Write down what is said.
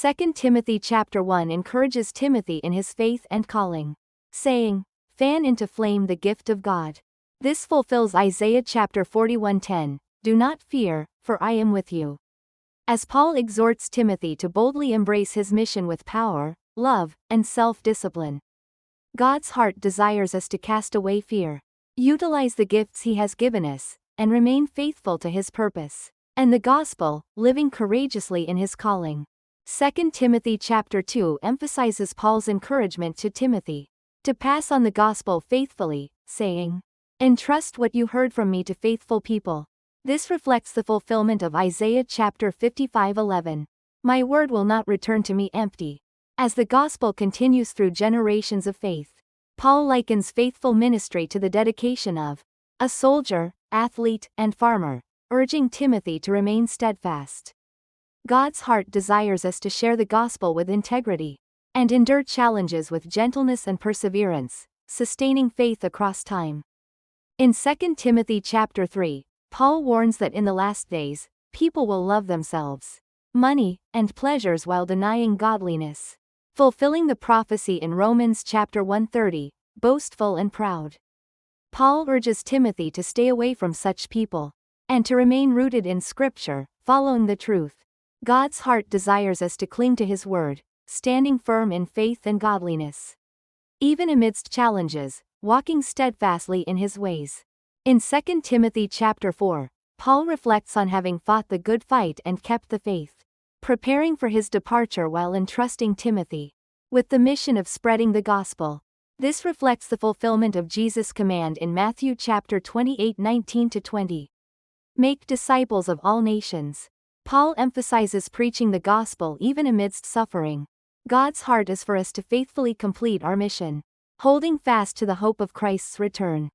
2 Timothy chapter 1 encourages Timothy in his faith and calling, saying, "Fan into flame the gift of God." This fulfills Isaiah chapter 41:10, "Do not fear, for I am with you." As Paul exhorts Timothy to boldly embrace his mission with power, love, and self-discipline. God's heart desires us to cast away fear, utilize the gifts He has given us, and remain faithful to His purpose and the gospel, living courageously in His calling. 2 Timothy chapter 2 emphasizes Paul's encouragement to Timothy to pass on the gospel faithfully, saying, "Entrust what you heard from me to faithful people." This reflects the fulfillment of Isaiah chapter 55:11. "My word will not return to me empty." As the gospel continues through generations of faith, Paul likens faithful ministry to the dedication of a soldier, athlete, and farmer, urging Timothy to remain steadfast. God's heart desires us to share the gospel with integrity and endure challenges with gentleness and perseverance, sustaining faith across time. In 2 Timothy chapter 3, Paul warns that in the last days, people will love themselves, money, and pleasures while denying godliness, fulfilling the prophecy in Romans chapter 1:30, boastful and proud. Paul urges Timothy to stay away from such people and to remain rooted in Scripture, following the truth. God's heart desires us to cling to His word, standing firm in faith and godliness, even amidst challenges, walking steadfastly in His ways. In 2 Timothy chapter 4, Paul reflects on having fought the good fight and kept the faith, preparing for his departure while entrusting Timothy with the mission of spreading the gospel. This reflects the fulfillment of Jesus' command in Matthew chapter 28:19-20. Make disciples of all nations. Paul emphasizes preaching the gospel even amidst suffering. God's heart is for us to faithfully complete our mission, holding fast to the hope of Christ's return.